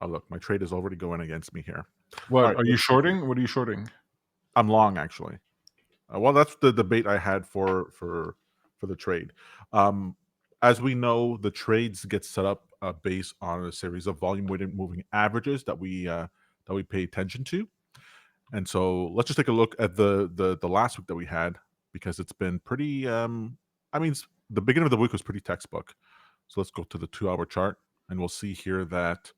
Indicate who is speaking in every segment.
Speaker 1: Oh, look, my trade is already going against me here. All
Speaker 2: What
Speaker 1: right,
Speaker 2: are you
Speaker 1: let's see here.
Speaker 2: shorting? What are you shorting?
Speaker 1: I'm long actually. Well, that's the debate I had for the trade. Um, as we know, the trades get set up based on a series of volume-weighted moving averages that we pay attention to. And so let's just take a look at the last week that we had because it's been pretty. I mean, the beginning of the week was pretty textbook. So let's go to the 2 hour chart and we'll see here that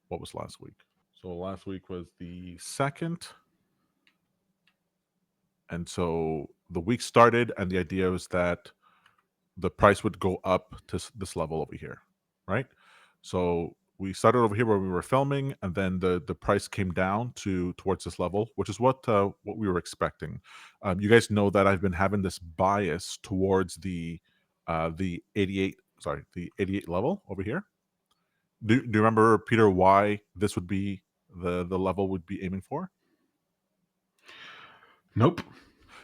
Speaker 1: what was last week. So last week was the second. And so the week started, and the idea was that the price would go up to this level over here, right? So we started over here where we were filming, and then the price came down to towards this level, which is what we were expecting. You guys know that I've been having this bias towards the 88, sorry, the 88 level over here. Do you remember, Peter, why this would be the level would be aiming for?
Speaker 2: Nope.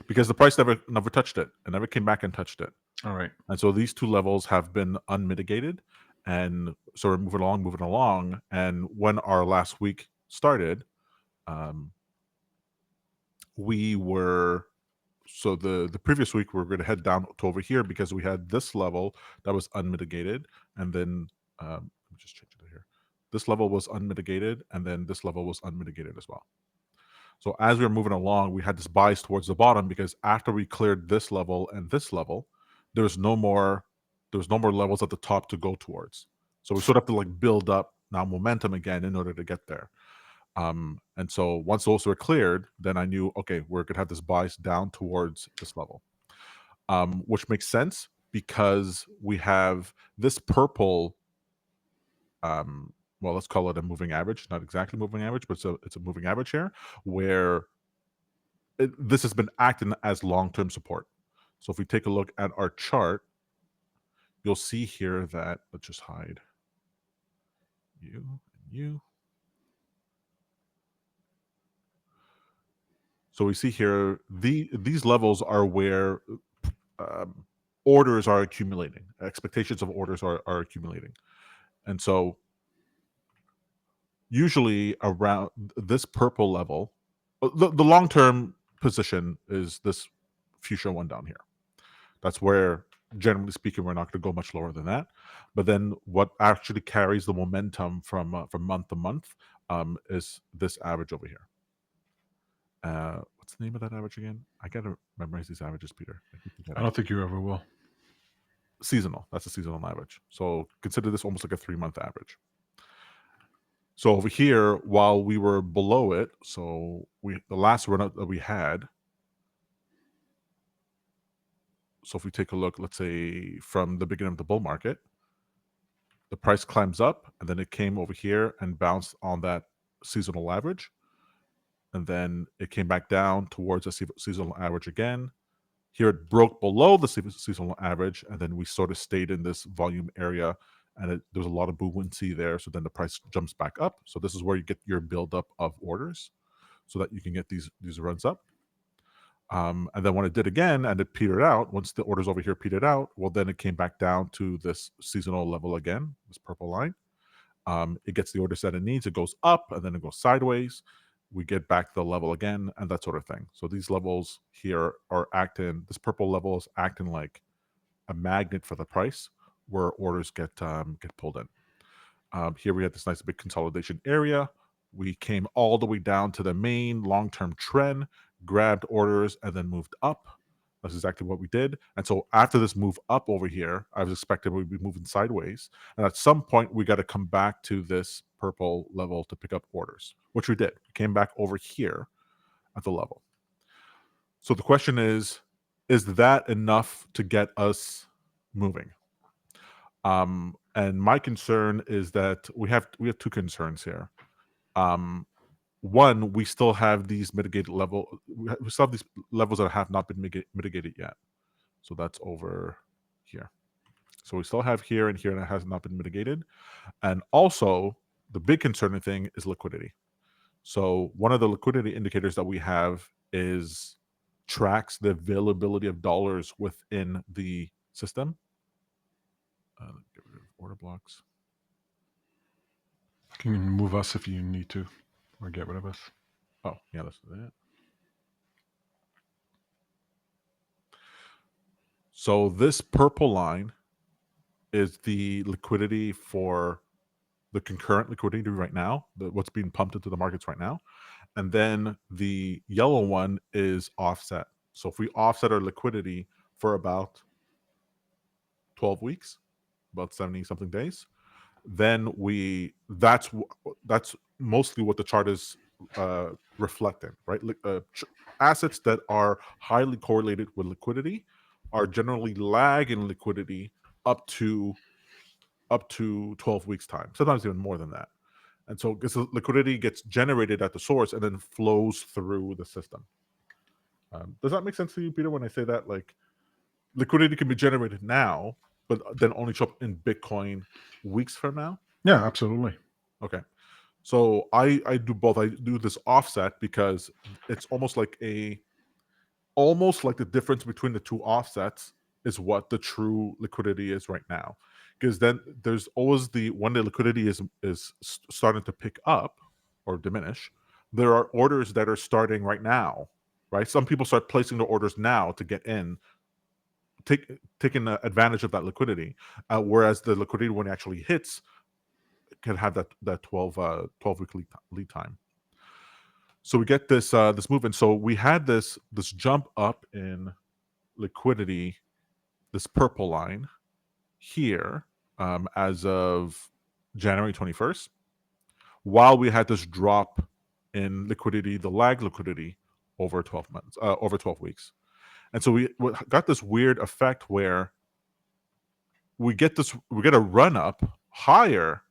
Speaker 1: Because the price never touched it. It never came back and touched it.
Speaker 2: All right.
Speaker 1: And so these two levels have been unmitigated. And so we're moving along. And when our last week started, um, we were so the previous week we were going to head down to over here because we had this level that was unmitigated, and then let me just change it here. This level was unmitigated, and then this level was unmitigated as well. So as we were moving along, we had this bias towards the bottom because after we cleared this level and this level, there was no more levels at the top to go towards. So we sort of have to like build up now momentum again in order to get there. And so once those were cleared, then I knew, okay, we're gonna have this bias down towards this level, which makes sense because we have this purple well, let's call it a moving average, not exactly moving average, but it's a moving average here where this has been acting as long-term support. So if we take a look at our chart, you'll see here that let's just hide you and you. So we see here these levels are where um, orders are accumulating, expectations of orders are accumulating, and so usually around this purple level, the long-term position is this future one down here. That's where, generally speaking, we're not going to go much lower than that. But then, what actually carries the momentum from month to month is this average over here. What's the name of that average again? I got to memorize these averages, Peter. I keep
Speaker 2: I
Speaker 1: forgetting.
Speaker 2: don't think you ever will.
Speaker 1: Seasonal. That's a seasonal average. So consider this almost like a 3 month average. So over here, while we were below it, so the last run up that we had. So if we take a look, let's say from the beginning of the bull market, the price climbs up and then it came over here and bounced on that seasonal average. And then it came back down towards the seasonal average again. Here it broke below the seasonal average, and then we sort of stayed in this volume area, and there was a lot of buoyancy there. So then the price jumps back up. So this is where you get your buildup of orders, so that you can get these runs up. And then when it did again and it petered out, once the orders over here petered out, well, then it came back down to this seasonal level again, this purple line. It gets the orders that it needs, it goes up, and then it goes sideways. We get back to the level again, and that sort of thing. So these levels here are acting, this purple level is acting like a magnet for the price where orders get pulled in. Here we had this nice big consolidation area. We came all the way down to the main long-term trend, grabbed orders, and then moved up. That's exactly what we did. And so after this move up over here, I was expecting we'd be moving sideways. And at some point, we got to come back to this purple level to pick up orders, which we did. We came back over here at the level. So the question is that enough to get us moving? And my concern is that we have two concerns here. Um, One, we still have these mitigated we still have these levels that have not been mitigated yet. So that's over here. So we still have here and here that has not been mitigated. And also, the big concerning thing is liquidity. So one of the liquidity indicators that we have is tracks the availability of dollars within the system. Get rid of order blocks.
Speaker 2: Can you move us if you need to, or get rid of us?
Speaker 1: Oh, yeah, that's it. So this purple line is the liquidity for the concurrent liquidity right now, what's being pumped into the markets right now. And then the yellow one is offset. So if we offset our liquidity for about 12 weeks, about 70 something days, then that's mostly what the chart is reflecting, right? Assets that are highly correlated with liquidity are generally lag in liquidity up to 12 weeks time, sometimes even more than that. And so because liquidity gets generated at the source and then flows through the system. Does that make sense to you, Peter, when I say that? Like, liquidity can be generated now, but then only show up in Bitcoin weeks from now?
Speaker 2: Yeah, absolutely.
Speaker 1: Okay. So I do both. I do this offset because it's almost like the difference between the two offsets is what the true liquidity is right now. Because then there's always the when the liquidity is starting to pick up or diminish, there are orders that are starting right now, right? Some people start placing the orders now to get in, taking advantage of that liquidity, whereas the liquidity when it actually hits can have that 12 week lead time. So we get this movement. So we had this jump up in liquidity, this purple line here, as of January 21st, while we had this drop in liquidity, the lag liquidity over 12 months, over 12 weeks. And so we got this weird effect where we get a run up higher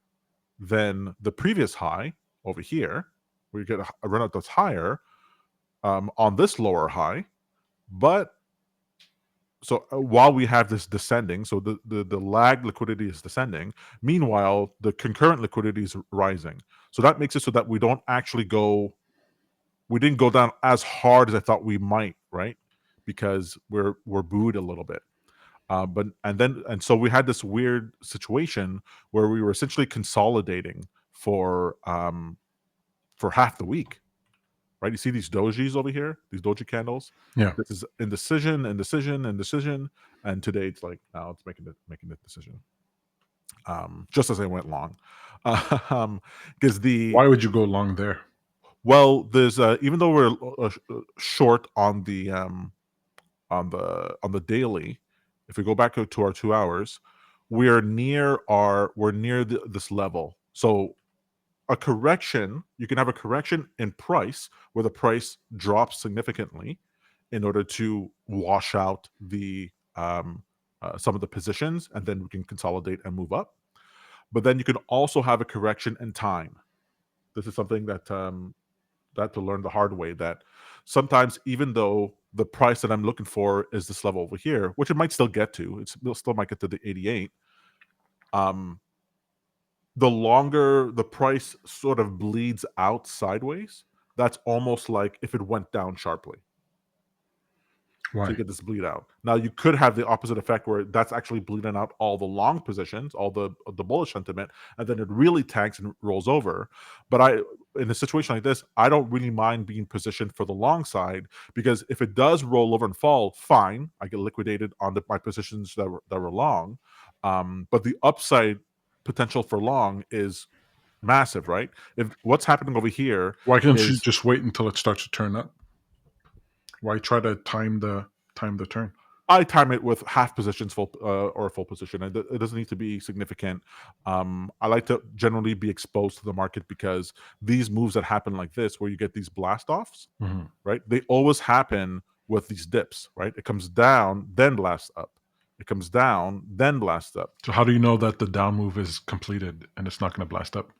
Speaker 1: than the previous high over here. We get a run up that's higher on this lower high, but so while we have this descending, so the lag liquidity is descending. Meanwhile, the concurrent liquidity is rising. So that makes it so that we don't actually we didn't go down as hard as I thought we might, right? Because we're booed a little bit. And so we had this weird situation where we were essentially consolidating for half the week, right? You see these dojis over here, these doji candles.
Speaker 2: Yeah.
Speaker 1: This is indecision, indecision, indecision, and today it's like now it's making the decision. Just as I went long, because
Speaker 2: Why would you go long there?
Speaker 1: there's even though we're short on the daily, if we go back to our 2 hours, we're near this level. So a correction, you can have a correction in price where the price drops significantly in order to wash out the some of the positions, and then we can consolidate and move up. But then you can also have a correction in time. This is something that to learn the hard way, that sometimes even though the price that I'm looking for is this level over here, which it might still get to, it still might get to the 88. The longer the price sort of bleeds out sideways, that's almost like if it went down sharply. So you
Speaker 2: Why?
Speaker 1: get this bleed out. Now you could have the opposite effect where that's actually bleeding out all the long positions, all the bullish sentiment, and then it really tanks and rolls over. But in a situation like this, I don't really mind being positioned for the long side, because if it does roll over and fall, fine, I get liquidated on my positions that were long. But the upside potential for long is massive, right? If what's happening over here
Speaker 2: Why can't you
Speaker 1: is
Speaker 2: just wait until it starts to turn up? Why try to time the turn?
Speaker 1: I time it with half positions, full or full position. It doesn't need to be significant. I like to generally be exposed to the market, because these moves that happen like this, where you get these blast offs,
Speaker 2: Mhm.
Speaker 1: right? They always happen with these dips, right? It comes down, then blasts up. It comes down, then blasts up.
Speaker 2: So how do you know that the down move is completed and it's not going to blast up?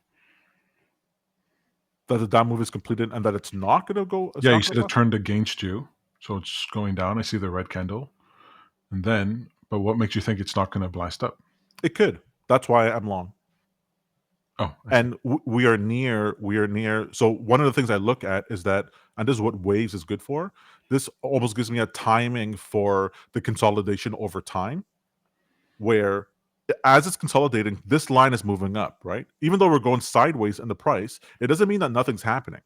Speaker 1: That the down move is completed and that it's not going to go. It's
Speaker 2: Yeah, you
Speaker 1: not going
Speaker 2: said
Speaker 1: to
Speaker 2: it
Speaker 1: blast up.
Speaker 2: turned against you, so it's going down. I see the red candle, and then, but what makes you think it's not going to blast up?
Speaker 1: It could. That's why I'm long.
Speaker 2: Oh, I see.
Speaker 1: And we are near. So one of the things I look at is that, and this is what waves is good for. This almost gives me a timing for the consolidation over time, where as it's consolidating, this line is moving up, right? Even though we're going sideways in the price, it doesn't mean that nothing's happening.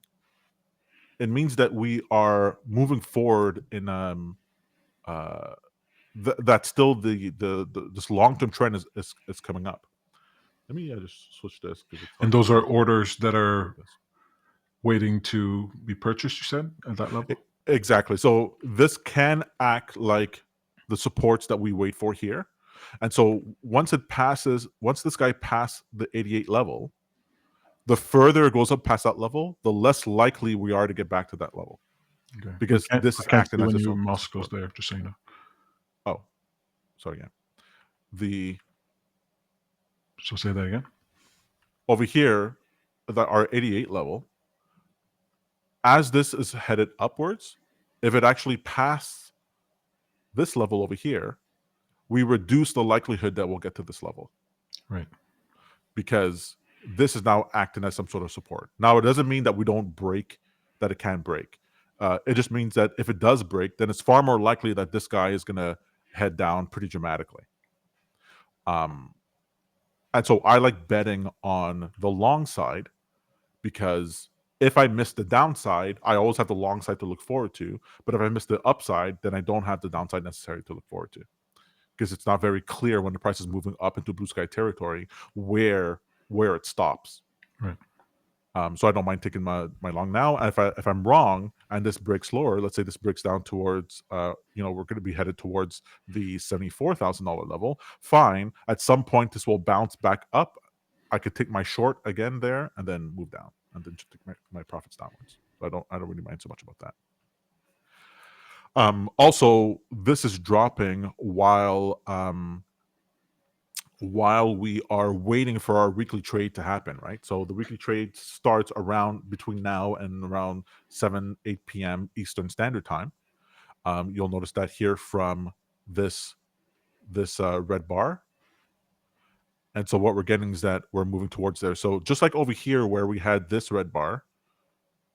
Speaker 1: It means that we are moving forward in that still the this long-term trend is coming up. Let me just switch this because it's hard
Speaker 2: And
Speaker 1: to
Speaker 2: those are
Speaker 1: see
Speaker 2: orders that
Speaker 1: like
Speaker 2: are
Speaker 1: this.
Speaker 2: waiting to be purchased, you said, at that level?
Speaker 1: Exactly. So this can act like the supports that we wait for here. And so once this guy passed the 88 level, the further it goes up past that level, the less likely we are to get back to that level
Speaker 2: Okay.
Speaker 1: because this is
Speaker 2: I can't
Speaker 1: acting
Speaker 2: see
Speaker 1: as
Speaker 2: when
Speaker 1: its
Speaker 2: your
Speaker 1: own
Speaker 2: mouse goes
Speaker 1: support.
Speaker 2: there, just so you know.
Speaker 1: Oh, sorry, yeah. The
Speaker 2: So say that again.
Speaker 1: over here, our 88 level, as this is headed upwards, if it actually passed this level over here, we reduce the likelihood that we'll get to this level
Speaker 2: Right.
Speaker 1: because this is now acting as some sort of support. Now, it doesn't mean that we don't break, that it can't break. It just means that if it does break, then it's far more likely that this guy is going to head down pretty dramatically. And so I like betting on the long side because if I miss the downside, I always have the long side to look forward to. But if I miss the upside, then I don't have the downside necessary to look forward to because it's not very clear when the price is moving up into blue sky territory where it stops.
Speaker 2: Right.
Speaker 1: So I don't mind taking my long now. And if I'm wrong and this breaks lower, let's say this breaks down towards, we're going to be headed towards the $74,000 level. Fine. At some point, this will bounce back up. I could take my short again there and then move down and then take my profits downwards. So I don't really mind so much about that. Also, this is dropping while we are waiting for our weekly trade to happen, right? So the weekly trade starts around between now and around 8 p.m. Eastern Standard Time. You'll notice that here from this red bar. And so what we're getting is that we're moving towards there. So just like over here where we had this red bar,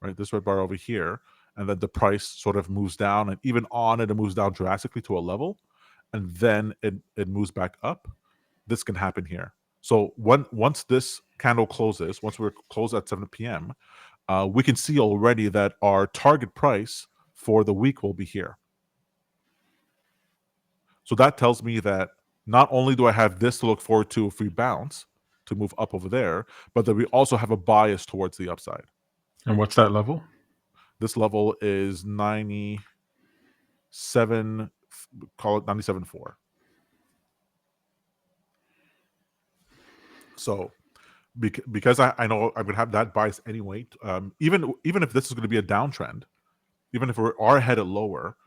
Speaker 1: right? This red bar over here, and then the price sort of moves down, and even on it moves down drastically to a level, and then it moves back up. This can happen here. So once this candle closes, once we're closed at 7 p.m., we can see already that our target price for the week will be here. So that tells me that not only do I have this to look forward to if we bounce to move up over there, but that we also have a bias towards the upside.
Speaker 2: And what's that level?
Speaker 1: This level is 97, call it 97.4. So because I know I'm going to have that bias anyway, even if this is going to be a downtrend, even if we are headed lower,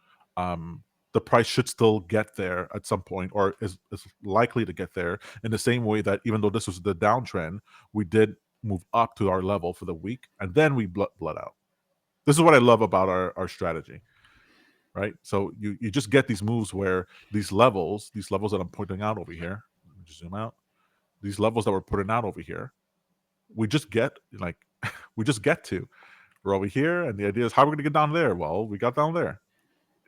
Speaker 1: the price should still get there at some point, or is likely to get there in the same way that even though this was the downtrend, we did move up to our level for the week, and then we bled out. This is what I love about our strategy, right? So you just get these moves where these levels that I'm pointing out over here, let me just zoom out, these levels that we're putting out over here, we just get like we just get to. We're over here, and the idea is how we're going to get down there. Well, we got down there.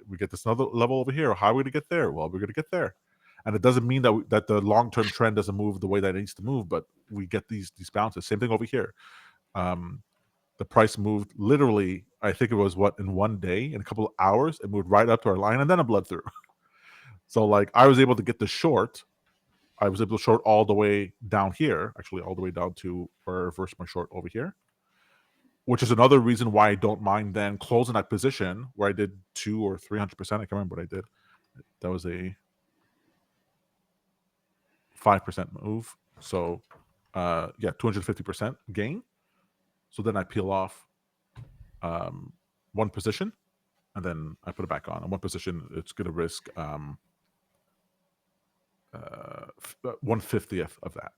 Speaker 1: We get this another level over here. How are we going to get there? Well, we're going to get there. And it doesn't mean that the long term trend doesn't move the way that it needs to move, but we get these bounces. Same thing over here. The price moved literally, I think it was in one day, in a couple of hours, it moved right up to our line, and then it bled through. So like I was able to get the short. I was able to short all the way down here, actually all the way down to where I reversed my short over here, which is another reason why I don't mind then closing that position where I did 200 or 300%. I can't remember what I did. That was a 5% move. So, 250% gain. So then I peel off one position, and then I put it back on. And one position, it's going to risk 1/50th of that.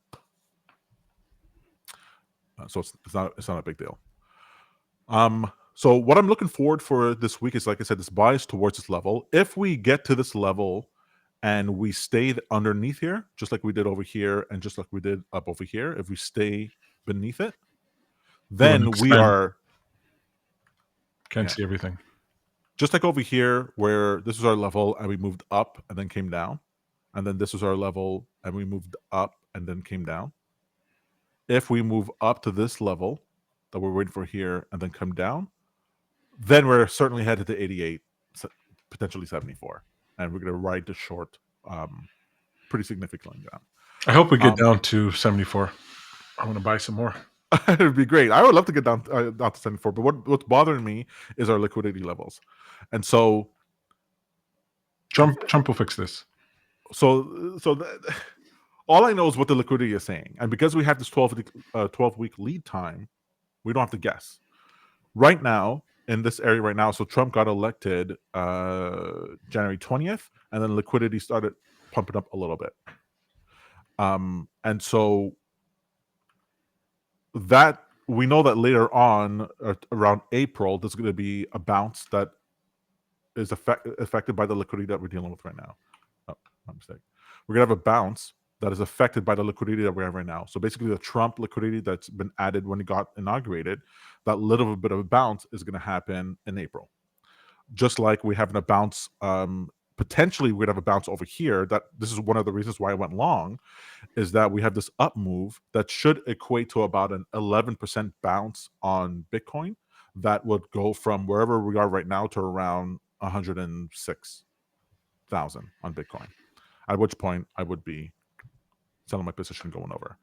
Speaker 1: So it's not a big deal. So what I'm looking forward for this week is, like I said, this bias towards this level. If we get to this level and we stay underneath here, just like we did over here and just like we did up over here, if we stay beneath it,
Speaker 2: You want to
Speaker 1: then we
Speaker 2: expand.
Speaker 1: are,
Speaker 2: Can't
Speaker 1: yeah,
Speaker 2: see everything.
Speaker 1: just like over here where this was our level and we moved up and then came down. and then this was our level, and we moved up and then came down. If we move up to this level that we're waiting for here and then come down, then we're certainly headed to 88, potentially 74, and we're going to ride the short pretty significantly down.
Speaker 2: I hope we get down to 74. I'm going to buy some more.
Speaker 1: It would be great. I would love to get down to 74, but what's bothering me is our liquidity levels, and so
Speaker 2: Trump will fix this.
Speaker 1: All I know is what the liquidity is saying, and because we have this 12-week lead time, we don't have to guess. Right now, in this area right now, so Trump got elected January 20th, and then liquidity started pumping up a little bit. And so that we know that later on, around April, there's going to be a bounce that is affected by the liquidity that we're dealing with right now. Oh, my mistake. We're going to have a bounce that is affected by the liquidity that we have right now. So basically, the Trump liquidity that's been added when he got inaugurated, that little bit of a bounce is going to happen in April. Just like we're having a bounce, potentially we're going to have a bounce over here. That this is one of the reasons why I went long, is that we have this up move that should equate to about an 11% bounce on Bitcoin. That would go from wherever we are right now to around 106,000 on Bitcoin. At which point I would be selling my position going over.